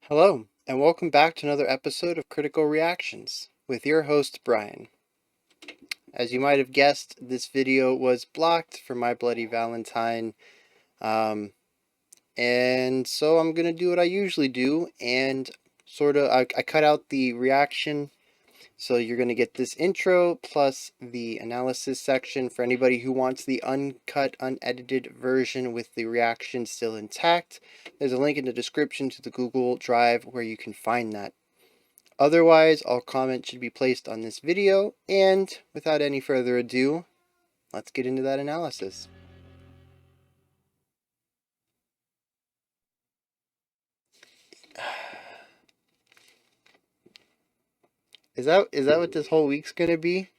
Hello, and welcome back to another episode of Critical Reactions with your host, Bryan. As you might have guessed, this video was blocked for My Bloody Valentine, um, and so I'm going to do what I usually do, and I cut out the reaction, so you're going to get this intro plus the analysis section for anybody who wants the uncut, unedited version with the reaction still intact. There's a link in the description to the Google Drive where you can find that. Otherwise, all comments should be placed on this video, and without any further ado, let's get into that analysis. Is that what this whole week's gonna be?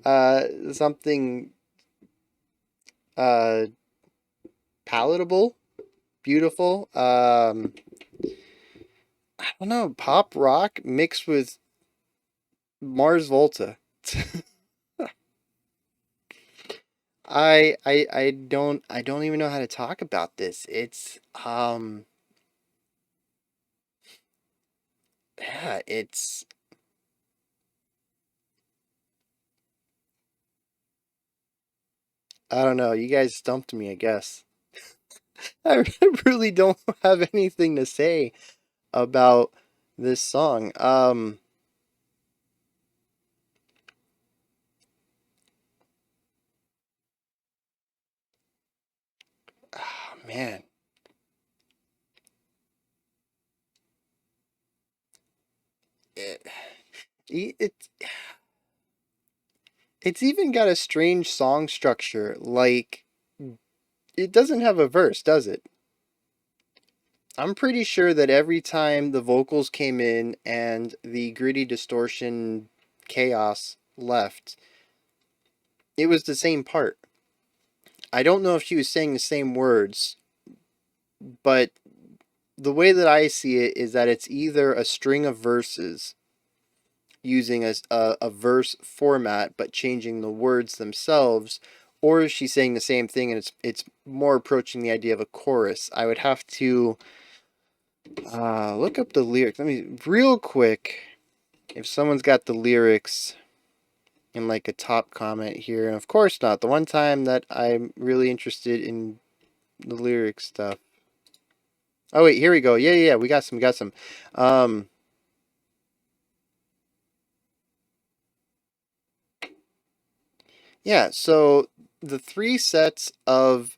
Something uh palatable, beautiful. I don't know, pop rock mixed with Mars Volta. I don't even know how to talk about this. It's I don't know. You guys stumped me, I guess. I really don't have anything to say about this song. Oh, man, it, it it's even got a strange song structure. Like, it doesn't have a verse, does it? I'm pretty sure that every time the vocals came in and the gritty distortion chaos left, it was the same part. I don't know if she was saying the same words, but the way that I see it is that it's either a string of verses using a verse format but changing the words themselves, or is she saying the same thing and it's more approaching the idea of a chorus. I would have to look up the lyrics. Let me real quick, if someone's got the lyrics in like a top comment here, and of course not. The one time that I'm really interested in the lyric stuff. Oh wait, here we go. Yeah, we got some. Um, yeah, so the three sets of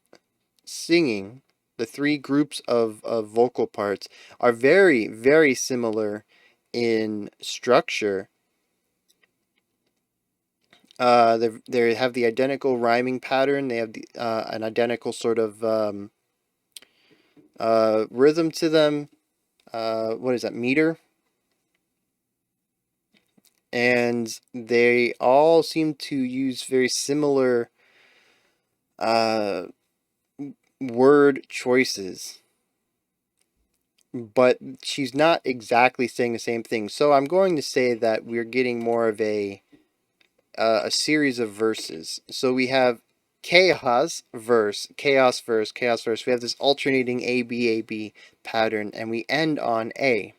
singing, the three groups of vocal parts are very, very similar in structure. They have the identical rhyming pattern. They have an identical sort of rhythm to them. What is that, meter? And they all seem to use very similar uh, word choices, but she's not exactly saying the same thing. So I'm going to say that we're getting more of a series of verses. So we have chaos verse, chaos verse, chaos verse. We have this alternating A B pattern, and we end on A.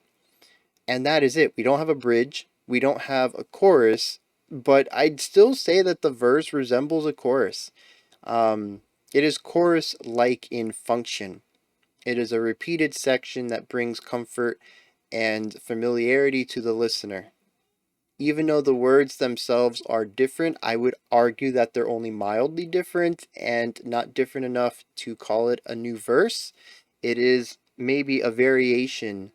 And that is it. We don't have a bridge. We don't have a chorus, but I'd still say that the verse resembles a chorus. Um, it is chorus-like in function. It is a repeated section that brings comfort and familiarity to the listener. Even though the words themselves are different, I would argue that they're only mildly different and not different enough to call it a new verse. It is maybe a variation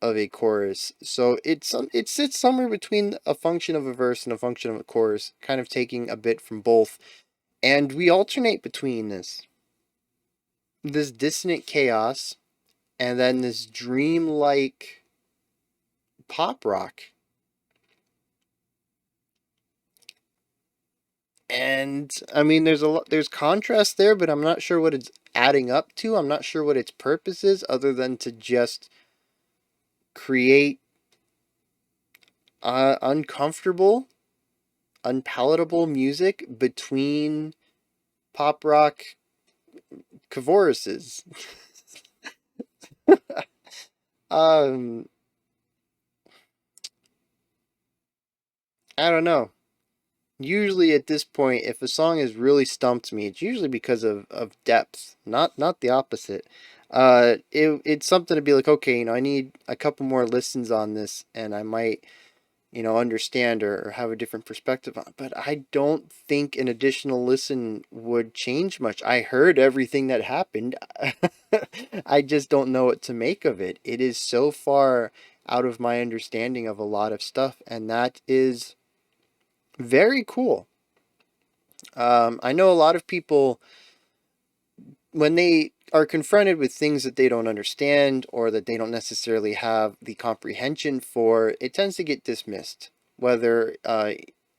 of a chorus. So it sits somewhere between a function of a verse and a function of a chorus, kind of taking a bit from both. And we alternate between this dissonant chaos and then this dreamlike pop rock. And I mean, there's contrast there, but I'm not sure what it's adding up to. I'm not sure what its purpose is, other than to just create uncomfortable, unpalatable music between pop rock choruses. Um, I don't know. Usually at this point, if a song has really stumped me, it's usually because of depth, not the opposite. It's something to be like, okay, I need a couple more listens on this, and I might, understand or have a different perspective on. But I don't think an additional listen would change much. I heard everything that happened. I just don't know what to make of it. It is so far out of my understanding of a lot of stuff, and that is very cool. I know a lot of people, when they are confronted with things that they don't understand or that they don't necessarily have the comprehension for, it tends to get dismissed. Whether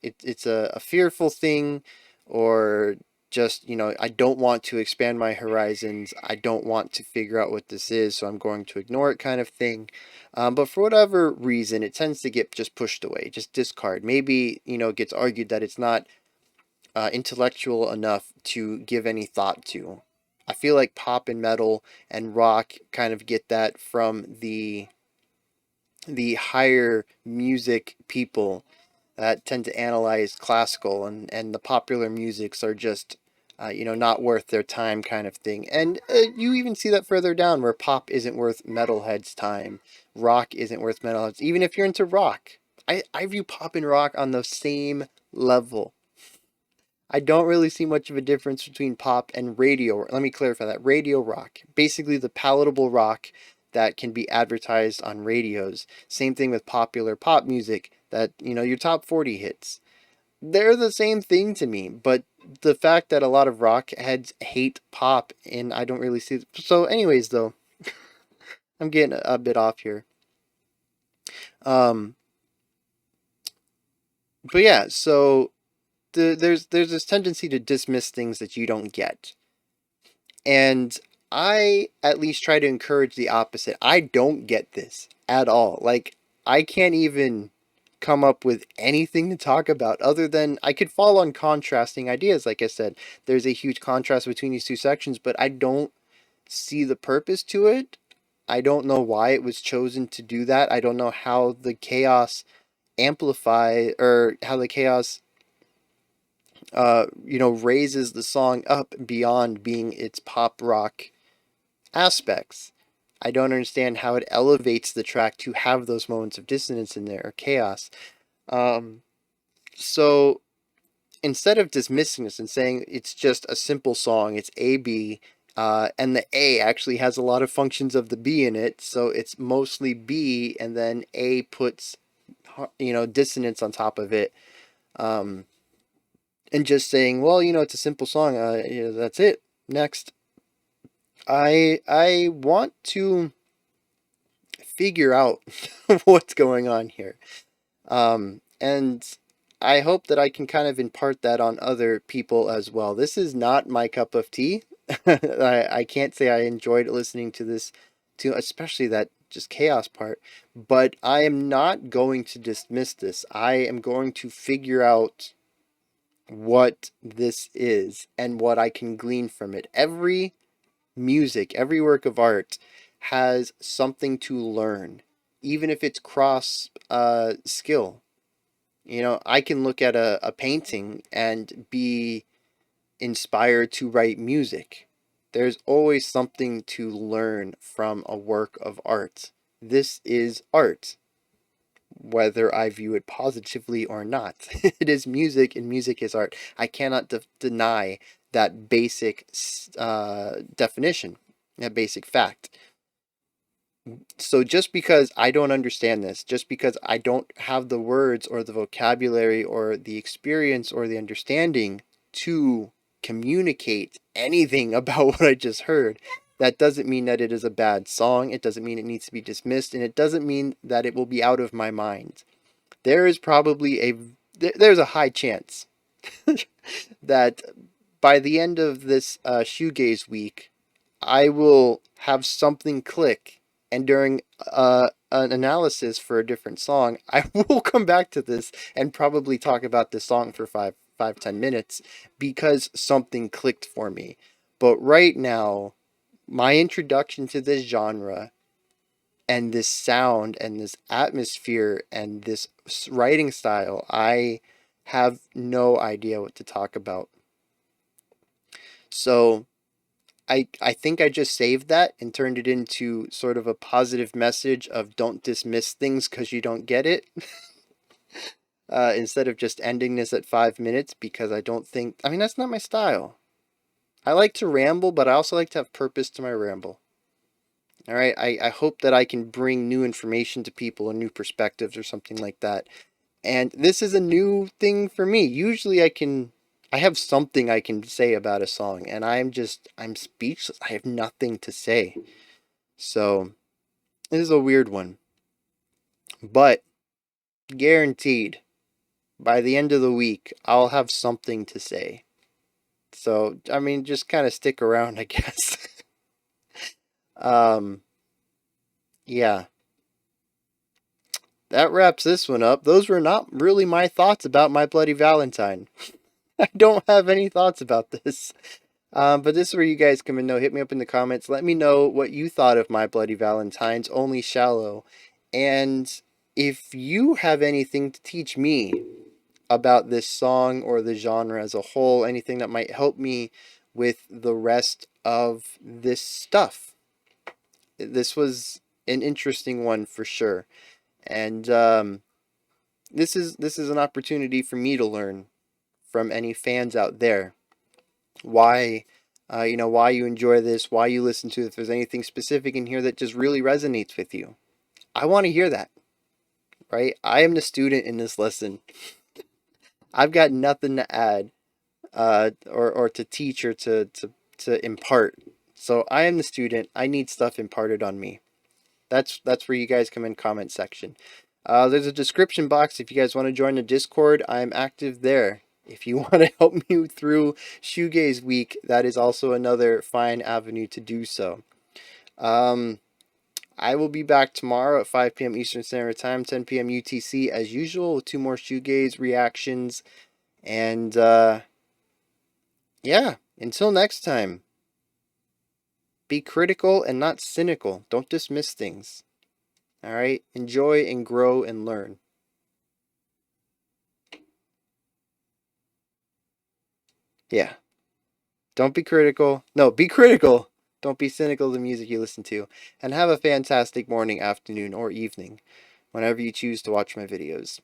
it's a fearful thing or just, I don't want to expand my horizons. I don't want to figure out what this is, so I'm going to ignore it kind of thing. But for whatever reason, it tends to get just pushed away, just discard. Maybe, it gets argued that it's not intellectual enough to give any thought to. I feel like pop and metal and rock kind of get that from the higher music people that tend to analyze classical, and the popular musics are just not worth their time kind of thing. And you even see that further down where pop isn't worth metalheads' time, rock isn't worth metalheads. Even if you're into rock, I view pop and rock on the same level. I don't really see much of a difference between pop and radio. Let me clarify that. Radio rock, basically the palatable rock that can be advertised on radios. Same thing with popular pop music that, your top 40 hits. They're the same thing to me, but the fact that a lot of rock heads hate pop and I don't really see it. So anyways though, I'm getting a bit off here. Um but yeah, so there's this tendency to dismiss things that you don't get. And I at least try to encourage the opposite. I don't get this at all. Like, I can't even come up with anything to talk about other than I could fall on contrasting ideas. Like I said, there's a huge contrast between these two sections, but I don't see the purpose to it. I don't know why it was chosen to do that. I don't know how the chaos amplify or how the chaos raises the song up beyond being its pop rock aspects. I don't understand how it elevates the track to have those moments of dissonance in there or chaos. Um, so instead of dismissing this and saying it's just a simple song, it's A B, and the A actually has a lot of functions of the B in it, so it's mostly B, and then A puts dissonance on top of it. Um, and just saying, well, it's a simple song. That's it. Next, I want to figure out what's going on here. And I hope that I can kind of impart that on other people as well. This is not my cup of tea. I can't say I enjoyed listening to this, to especially that just chaos part, but I am not going to dismiss this. I am going to figure out what this is and what I can glean from it. Every music, every work of art has something to learn, even if it's cross skill. I can look at a painting and be inspired to write music. There's always something to learn from a work of art. This is art, whether I view it positively or not. It is music, and music is art. I cannot deny that basic definition, that basic fact. So just because I don't understand this, just because I don't have the words or the vocabulary or the experience or the understanding to communicate anything about what I just heard, that doesn't mean that it is a bad song. It doesn't mean it needs to be dismissed, and it doesn't mean that it will be out of my mind. There is probably there's a high chance that by the end of this shoegaze week, I will have something click, and during an analysis for a different song, I will come back to this and probably talk about this song for 10 minutes because something clicked for me. But right now, my introduction to this genre and this sound and this atmosphere and this writing style, I have no idea what to talk about. So I think I just saved that and turned it into sort of a positive message of don't dismiss things because you don't get it. Instead of just ending this at 5 minutes, because I don't think, I mean, that's not my style. I like to ramble, but I also like to have purpose to my ramble. All right, I hope that I can bring new information to people or new perspectives or something like that. And this is a new thing for me. Usually I have something I can say about a song, and I'm speechless. I have nothing to say. So, this is a weird one. But guaranteed, by the end of the week, I'll have something to say. So, I mean, just kind of stick around, I guess. um, yeah. That wraps this one up. Those were not really my thoughts about My Bloody Valentine. I don't have any thoughts about this. But this is where you guys come in. No, hit me up in the comments. Let me know what you thought of My Bloody Valentine's Only Shallow. And if you have anything to teach me about this song or the genre as a whole, anything that might help me with the rest of this stuff. This was an interesting one for sure. And this is an opportunity for me to learn from any fans out there why why you enjoy this, why you listen to it, if there's anything specific in here that just really resonates with you. I want to hear that, right? I am the student in this lesson. I've got nothing to add or to teach or to impart. So I am the student. I need stuff imparted on me. That's where you guys come in comment section. There's a description box if you guys want to join the Discord. I'm active there. If you want to help me through Shoegaze Week, that is also another fine avenue to do so. I will be back tomorrow at 5 p.m. Eastern Standard Time, 10 p.m. UTC as usual, with 2 more Shoegaze reactions. And yeah, until next time, be critical and not cynical. Don't dismiss things. All right? Enjoy and grow and learn. Yeah. Don't be critical. No, be critical. Don't be cynical of the music you listen to. And have a fantastic morning, afternoon, or evening whenever you choose to watch my videos.